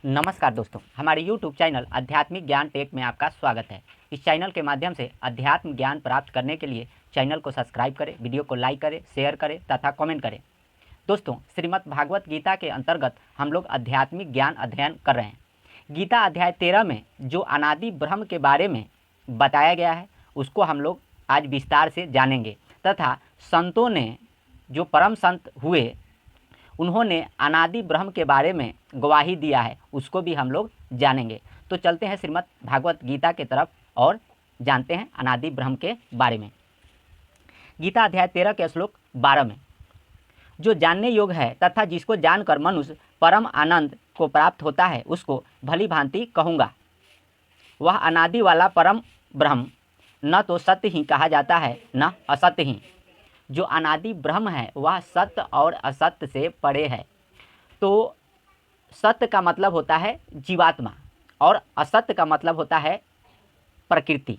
नमस्कार दोस्तों, हमारे YouTube चैनल आध्यात्मिक ज्ञान टेक में आपका स्वागत है। इस चैनल के माध्यम से अध्यात्म ज्ञान प्राप्त करने के लिए चैनल को सब्सक्राइब करें, वीडियो को लाइक करें, शेयर करें तथा कमेंट करें। दोस्तों, श्रीमद् भागवत गीता के अंतर्गत हम लोग आध्यात्मिक ज्ञान अध्ययन कर रहे हैं। गीता अध्याय 13 में जो अनादि ब्रह्म के बारे में बताया गया है उसको हम लोग आज विस्तार से जानेंगे तथा संतों ने, जो परम संत हुए, उन्होंने अनादि ब्रह्म के बारे में गवाही दिया है, उसको भी हम लोग जानेंगे। तो चलते हैं श्रीमद् भागवत गीता के तरफ और जानते हैं अनादि ब्रह्म के बारे में। गीता अध्याय 13 के श्लोक 12 में, जो जानने योग्य है तथा जिसको जानकर मनुष्य परम आनंद को प्राप्त होता है उसको भली भांति कहूँगा। वह अनादि वाला परम ब्रह्म न तो सत्य ही कहा जाता है न असत्य ही। जो अनादि ब्रह्म है वह सत्य और असत्य से परे है। तो सत्य का मतलब होता है जीवात्मा और असत्य का मतलब होता है प्रकृति।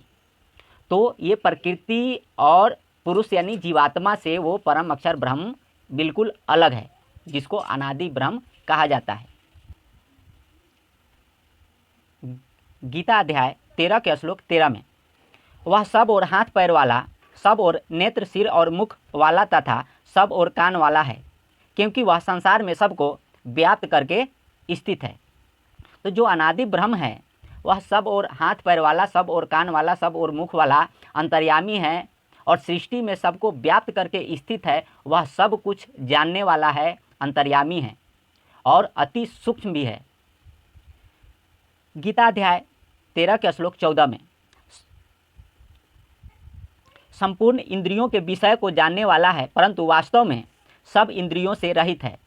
तो ये प्रकृति और पुरुष यानी जीवात्मा से वो परम अक्षर ब्रह्म बिल्कुल अलग है, जिसको अनादि ब्रह्म कहा जाता है। गीता अध्याय 13 के श्लोक 13 में, वह सब और हाथ पैर वाला, सब और नेत्र सिर और मुख वाला तथा सब और कान वाला है, क्योंकि वह संसार में सबको व्याप्त करके स्थित है। तो जो अनादि ब्रह्म है वह सब और हाथ पैर वाला, सब और कान वाला, सब और मुख वाला अंतर्यामी है और सृष्टि में सबको व्याप्त करके स्थित है। वह सब कुछ जानने वाला है, अंतर्यामी है और अति सूक्ष्म भी है। गीता अध्याय 13 के श्लोक 14 में, संपूर्ण इंद्रियों के विषय को जानने वाला है, परंतु वास्तव में सब इंद्रियों से रहित है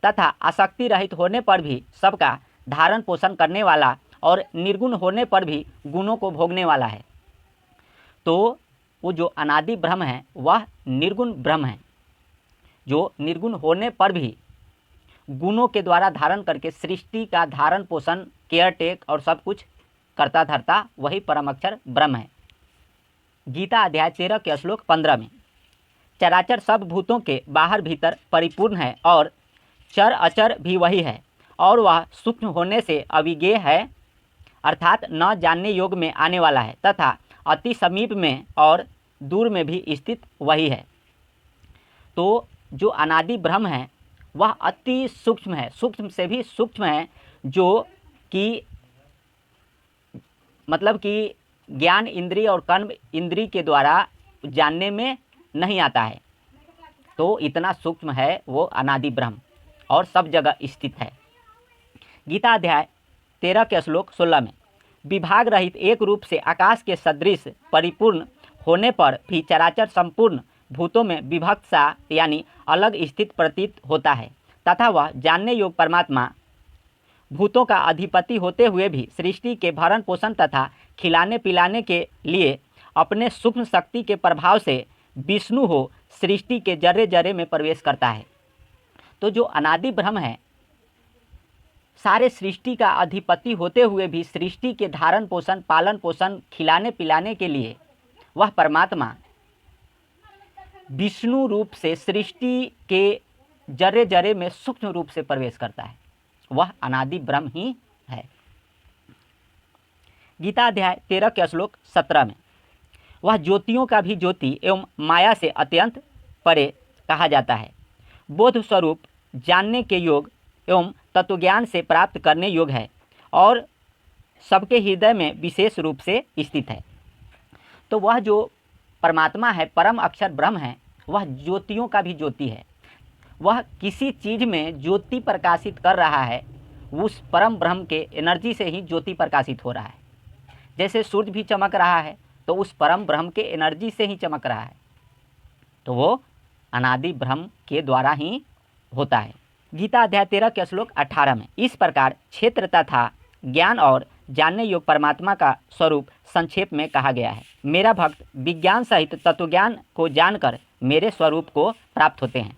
तथा आसक्ति रहित होने पर भी सबका धारण पोषण करने वाला और निर्गुण होने पर भी गुणों को भोगने वाला है। तो वो जो अनादि ब्रह्म है वह निर्गुण ब्रह्म है, जो निर्गुण होने पर भी गुणों के द्वारा धारण करके सृष्टि का धारण पोषण, केयर टेक और सब कुछ करता धरता वही परम अक्षर ब्रह्म है। गीता अध्याय 13 के श्लोक 15 में, चराचर सब भूतों के बाहर भीतर परिपूर्ण है और चर अचर भी वही है और वह सूक्ष्म होने से अविज्ञेय है, अर्थात न जानने योग्य में आने वाला है तथा अति समीप में और दूर में भी स्थित वही है। तो जो अनादि ब्रह्म है वह अति सूक्ष्म है, सूक्ष्म से भी सूक्ष्म है, जो कि मतलब कि ज्ञान इंद्रिय और कर्म इंद्रिय के द्वारा जानने में नहीं आता है। तो इतना सूक्ष्म है वो अनादि ब्रह्म और सब जगह स्थित है। गीता अध्याय 13 के श्लोक 16 में, विभाग रहित एक रूप से आकाश के सदृश परिपूर्ण होने पर भी चराचर संपूर्ण भूतों में विभक्त सा यानी अलग स्थित प्रतीत होता है तथा वह जानने योग्य परमात्मा भूतों का अधिपति होते हुए भी सृष्टि के भरण पोषण तथा खिलाने पिलाने के लिए अपने सूक्ष्म शक्ति के प्रभाव से विष्णु हो सृष्टि के जर्रे जर्रे में प्रवेश करता है। तो जो अनादि ब्रह्म है सारे सृष्टि का अधिपति होते हुए भी सृष्टि के धारण पोषण, पालन पोषण, खिलाने पिलाने के लिए वह परमात्मा विष्णु रूप से सृष्टि के जर्रे जर्रे में सूक्ष्म रूप से प्रवेश करता है। वह अनादि ब्रह्म ही है। गीता अध्याय 13 के श्लोक 17 में, वह ज्योतियों का भी ज्योति एवं माया से अत्यंत परे कहा जाता है, बोध स्वरूप, जानने के योग एवं तत्वज्ञान से प्राप्त करने योग्य है और सबके हृदय में विशेष रूप से स्थित है। तो वह जो परमात्मा है, परम अक्षर ब्रह्म है, वह ज्योतियों का भी ज्योति है। वह किसी चीज़ में ज्योति प्रकाशित कर रहा है, उस परम ब्रह्म के एनर्जी से ही ज्योति प्रकाशित हो रहा है। जैसे सूर्य भी चमक रहा है तो उस परम ब्रह्म के एनर्जी से ही चमक रहा है, तो वो अनादि ब्रह्म के द्वारा ही होता है। गीता अध्याय 13 के श्लोक 18 में, इस प्रकार क्षेत्र तथा ज्ञान और जानने योग्य परमात्मा का स्वरूप संक्षेप में कहा गया है। मेरा भक्त विज्ञान सहित तत्वज्ञान को जानकर मेरे स्वरूप को प्राप्त होते हैं।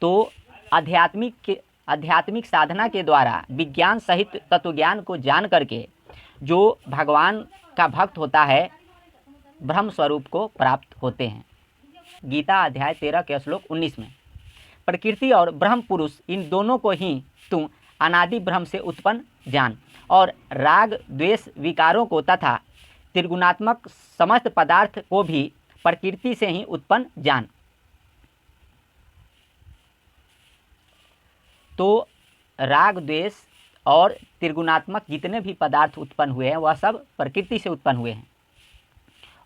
तो आध्यात्मिक साधना के द्वारा विज्ञान सहित तत्वज्ञान को जान करके जो भगवान का भक्त होता है ब्रह्म स्वरूप को प्राप्त होते हैं। गीता अध्याय 13 के श्लोक 19 में, प्रकृति और ब्रह्म पुरुष इन दोनों को ही तुम अनादि ब्रह्म से उत्पन्न जान, और राग द्वेष विकारों को तथा त्रिगुणात्मक समस्त पदार्थ को भी प्रकृति से ही उत्पन्न जान। तो राग द्वेष और त्रिगुणात्मक जितने भी पदार्थ उत्पन्न हुए हैं वह सब प्रकृति से उत्पन्न हुए हैं,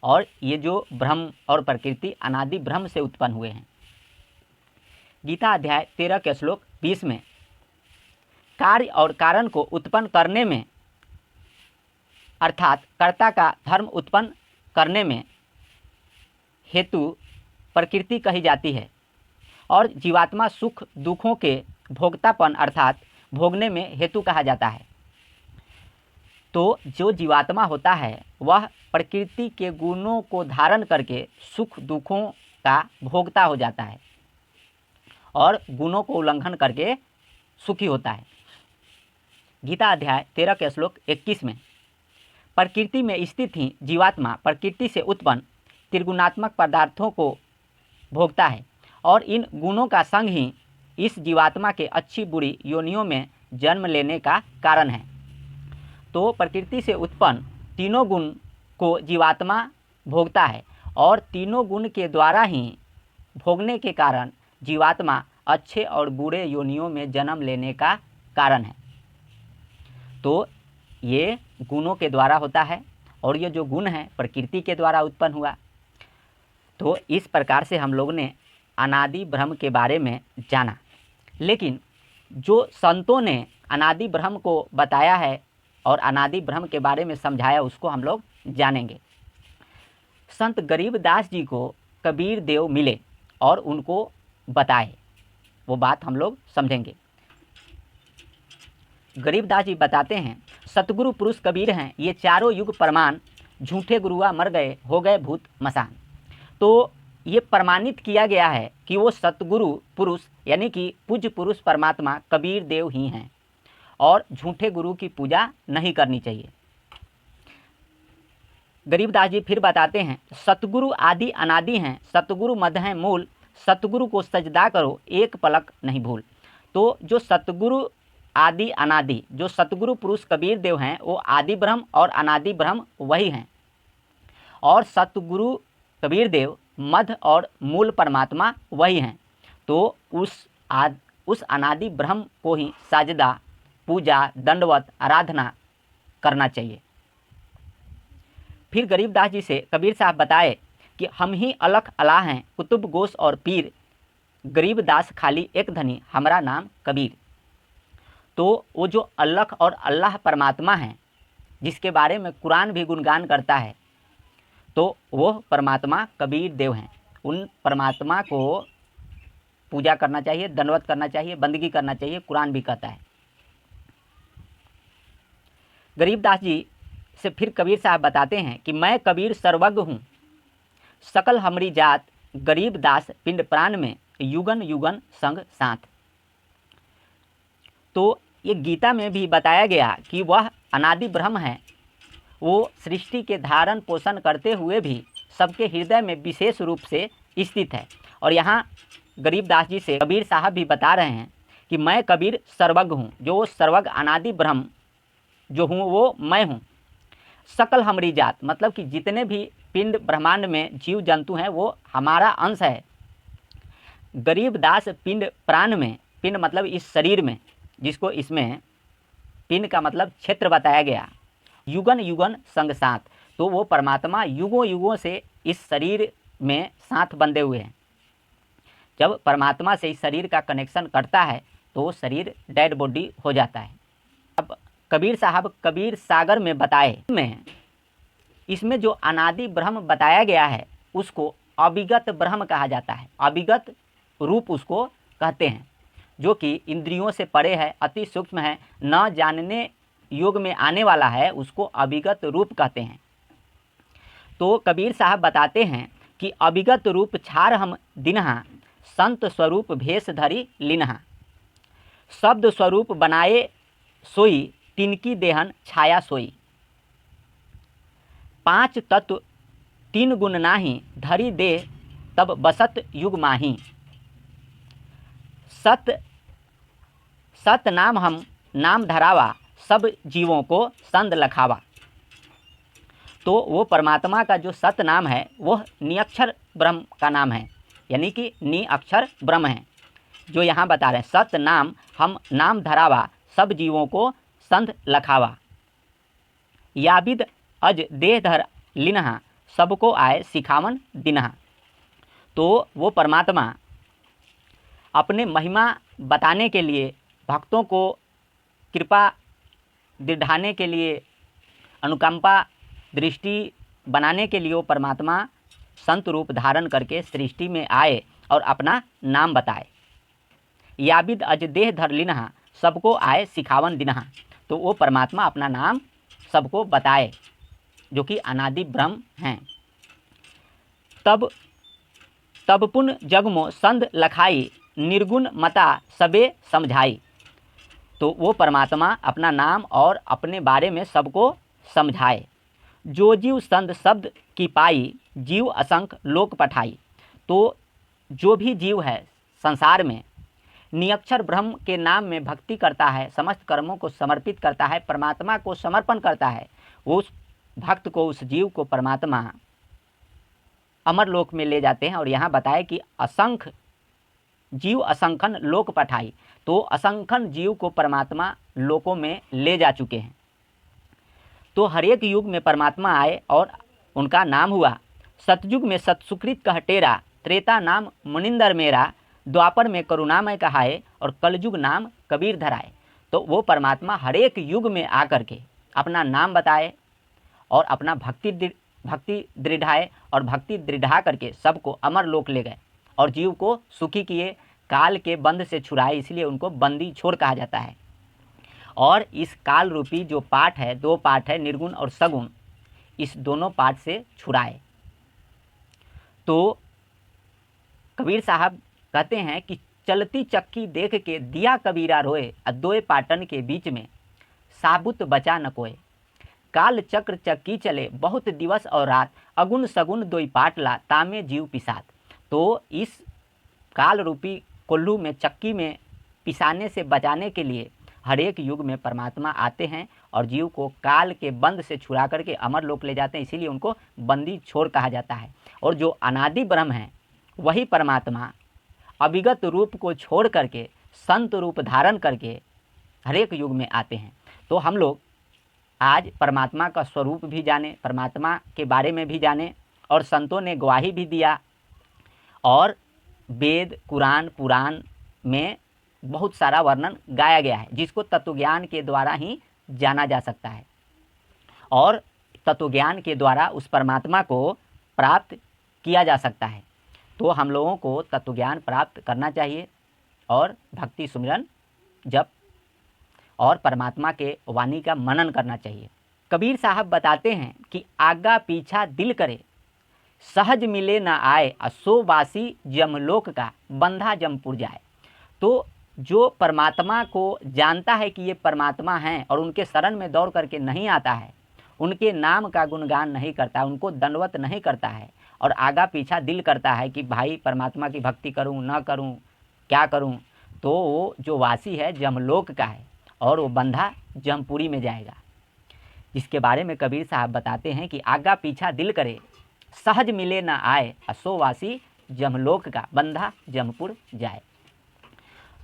और ये जो ब्रह्म और प्रकृति अनादि ब्रह्म से उत्पन्न हुए हैं। गीता अध्याय 13 के श्लोक 20 में कार्य और कारण को उत्पन्न करने में अर्थात कर्ता का धर्म उत्पन्न करने में हेतु प्रकृति कही जाती है, और जीवात्मा सुख दुखों के भोक्तापन अर्थात भोगने में हेतु कहा जाता है। तो जो जीवात्मा होता है वह प्रकृति के गुणों को धारण करके सुख दुखों का भोक्ता हो जाता है और गुणों को उल्लंघन करके सुखी होता है। गीता अध्याय 13 के श्लोक 21 में प्रकृति में स्थित ही जीवात्मा प्रकृति से उत्पन्न त्रिगुणात्मक पदार्थों को भोगता है, और इन गुणों का संग ही इस जीवात्मा के अच्छी बुरी योनियों में जन्म लेने का कारण है। तो प्रकृति से उत्पन्न तीनों गुण को जीवात्मा भोगता है, और तीनों गुण के द्वारा ही भोगने के कारण जीवात्मा अच्छे और बुरे योनियों में जन्म लेने का कारण है। तो ये गुणों के द्वारा होता है, और ये जो गुण है प्रकृति के द्वारा उत्पन्न हुआ। तो इस प्रकार से हम लोग ने अनादि ब्रह्म के बारे में जाना। लेकिन जो संतों ने अनादि ब्रह्म को बताया है और अनादि ब्रह्म के बारे में समझाया उसको हम लोग जानेंगे। संत गरीबदास जी को कबीर देव मिले और उनको बताए, वो बात हम लोग समझेंगे। गरीबदास जी बताते हैं, सतगुरु पुरुष कबीर हैं, ये चारों युग प्रमाण, झूठे गुरुआ मर गए हो गए भूत मसान। तो ये प्रमाणित किया गया है कि वो सतगुरु पुरुष यानी कि पूज्य पुरुष परमात्मा कबीर देव ही हैं, और झूठे गुरु की पूजा नहीं करनी चाहिए। गरीबदास जी फिर बताते हैं, सतगुरु आदि अनादि हैं, सतगुरु मध्य हैं मूल, सतगुरु को सजदा करो एक पलक नहीं भूल। तो जो सतगुरु आदि अनादि, जो सतगुरु पुरुष कबीर देव हैं, वो आदि ब्रह्म और अनादि ब्रह्म वही हैं, और सतगुरु कबीर देव मध्य और मूल परमात्मा वही हैं। तो उस अनादि ब्रह्म को ही साजदा पूजा दंडवत आराधना करना चाहिए। फिर गरीबदास जी से कबीर साहब बताए कि हम ही अलख अला हैं, कुतुब गोश और पीर, गरीबदास खाली एक धनी, हमारा नाम कबीर। तो वो जो अलख और अल्लाह परमात्मा हैं, जिसके बारे में कुरान भी गुणगान करता है, तो वो परमात्मा कबीर देव हैं। उन परमात्मा को पूजा करना चाहिए, दंडवत करना चाहिए, बंदगी करना चाहिए, कुरान भी कहता है। गरीबदास जी से फिर कबीर साहब बताते हैं कि मैं कबीर सर्वज्ञ हूँ, सकल हमरी जात, गरीबदास पिंड प्राण में, युगन युगन संग साथ। तो ये गीता में भी बताया गया कि वह अनादि ब्रह्म है, वो सृष्टि के धारण पोषण करते हुए भी सबके हृदय में विशेष रूप से स्थित है। और यहाँ गरीबदास जी से कबीर साहब भी बता रहे हैं कि मैं कबीर सर्वज्ञ हूँ, जो सर्वज्ञ अनादि ब्रह्म जो हूँ वो मैं हूँ। सकल हमरी जात मतलब कि जितने भी पिंड ब्रह्मांड में जीव जंतु हैं वो हमारा अंश है। गरीबदास पिंड प्राण में, पिंड मतलब इस शरीर में, जिसको इसमें पिंड का मतलब क्षेत्र बताया गया, युगन युगन संग साथ। तो वो परमात्मा युगों युगों से इस शरीर में साथ बंधे हुए हैं। जब परमात्मा से इस शरीर का कनेक्शन कटता है तो शरीर डेड बॉडी हो जाता है। अब कबीर साहब कबीर सागर में बताए में इसमें जो अनादि ब्रह्म बताया गया है उसको अविगत ब्रह्म कहा जाता है। अविगत रूप उसको कहते हैं, जो कि इंद्रियों से परे है, अति सूक्ष्म है, न जानने योग में आने वाला है, उसको अविगत रूप कहते हैं। तो कबीर साहब बताते हैं कि अविगत रूप छार हम दिनहा, संत स्वरूप भेष धरी लिनहा, शब्द स्वरूप बनाए सोई, तिनकी देहन छाया सोई। पांच तत्व तीन गुण नाही, धरी दे तब बसत युग माही। सत सत नाम हम नाम धरावा सब जीवों को संद लखावा। तो वो परमात्मा का जो सत नाम है वह निअक्षर ब्रह्म का नाम है, यानी कि निअक्षर ब्रह्म है, जो यहाँ बता रहे हैं। सत नाम हम नाम धरावा सब जीवों को संध लखावा। याबिद अज देह धर लिनहा सबको आए सिखावन दिनहा। तो वो परमात्मा अपने महिमा बताने के लिए, भक्तों को कृपा दिढ़ाने के लिए, अनुकंपा दृष्टि बनाने के लिए वो परमात्मा संत रूप धारण करके सृष्टि में आए और अपना नाम बताए। याबिद अज देह धर लिनहा सबको आए सिखावन दिनहा। तो वो परमात्मा अपना नाम सबको बताए, जो कि अनादि ब्रह्म हैं। तब पुन जगमो संद लखाई निर्गुण मता सबे समझाई। तो वो परमात्मा अपना नाम और अपने बारे में सबको समझाए। जो जीव संद शब्द की पाई जीव असंख्य लोक पठाई। तो जो भी जीव है संसार में निअक्षर ब्रह्म के नाम में भक्ति करता है, समस्त कर्मों को समर्पित करता है, परमात्मा को समर्पण करता है, उस भक्त को, उस जीव को परमात्मा अमर लोक में ले जाते हैं। और यहाँ बताए कि असंख्य जीव असंख्यन लोक पठाई। तो असंख्यन जीव को परमात्मा लोकों में ले जा चुके हैं। तो हर एक युग में परमात्मा आए और उनका नाम हुआ। सतयुग में सतसुकृत कह टेरा, त्रेता नाम मुनिंदर मेरा, द्वापर में करुणामय कहाए और कलयुग नाम कबीर धराए। तो वो परमात्मा हर एक युग में आकर के अपना नाम बताए और अपना भक्ति दृढ़ाए और भक्ति दृढ़ा करके सबको अमर लोक ले गए और जीव को सुखी किए, काल के बंध से छुड़ाए, इसलिए उनको बंदी छोड़ कहा जाता है। और इस काल रूपी जो पाठ है, दो पाठ है, निर्गुण और सगुण, इस दोनों पाठ से छुड़ाए। तो कबीर साहब कहते हैं कि चलती चक्की देख के दिया कबीरा रोए, अद्वय पाटन के बीच में साबुत बचा न कोय। काल चक्र चक्की चले बहुत दिवस और रात, अगुण सगुण दोई पाटला तामे जीव पिसात। तो इस काल रूपी कोल्लू में, चक्की में पिसाने से बचाने के लिए हर एक युग में परमात्मा आते हैं और जीव को काल के बंद से छुड़ा करके अमर लोक ले जाते हैं, इसीलिए उनको बंदी छोड़ कहा जाता है। और जो अनादि ब्रह्म है वही परमात्मा अविगत रूप को छोड़ करके संत रूप धारण करके हर एक युग में आते हैं। तो हम लोग आज परमात्मा का स्वरूप भी जाने, परमात्मा के बारे में भी जाने, और संतों ने गवाही भी दिया, और वेद, कुरान, पुराण में बहुत सारा वर्णन गाया गया है, जिसको तत्वज्ञान के द्वारा ही जाना जा सकता है। और तत्वज्ञान के द्वारा उस परमात्मा को प्राप्त किया जा सकता है। तो हम लोगों को तत्वज्ञान प्राप्त करना चाहिए और भक्ति सुमिरन जप और परमात्मा के वाणी का मनन करना चाहिए। कबीर साहब बताते हैं कि आगा पीछा दिल करे, सहज मिले न आए, असोवासी जमलोक का बंधा जमपुर जाए। तो जो परमात्मा को जानता है कि ये परमात्मा हैं और उनके शरण में दौड़ करके नहीं आता है, उनके नाम का गुणगान नहीं करता, उनको दंडवत नहीं करता है और आगा पीछा दिल करता है कि भाई परमात्मा की भक्ति करूं ना करूं, क्या करूं, तो वो जो वासी है जमलोक का है और वो बंधा जमपुरी में जाएगा, जिसके बारे में कबीर साहब बताते हैं कि आगा पीछा दिल करे, सहज मिले न आए, असोवासी जमलोक का बंधा जमपुर जाए।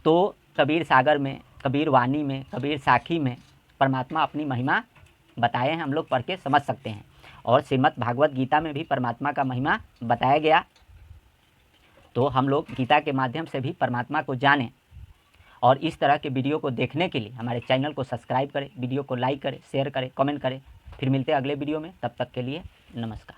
तो कबीर सागर में, कबीर वाणी में, कबीर साखी में परमात्मा अपनी महिमा बताए हैं, हम लोग पढ़ के समझ सकते हैं। और श्रीमद् भागवत गीता में भी परमात्मा का महिमा बताया गया। तो हम लोग गीता के माध्यम से भी परमात्मा को जानें। और इस तरह के वीडियो को देखने के लिए हमारे चैनल को सब्सक्राइब करें, वीडियो को लाइक करें, शेयर करें, कमेंट करें। फिर मिलते हैं अगले वीडियो में, तब तक के लिए नमस्कार।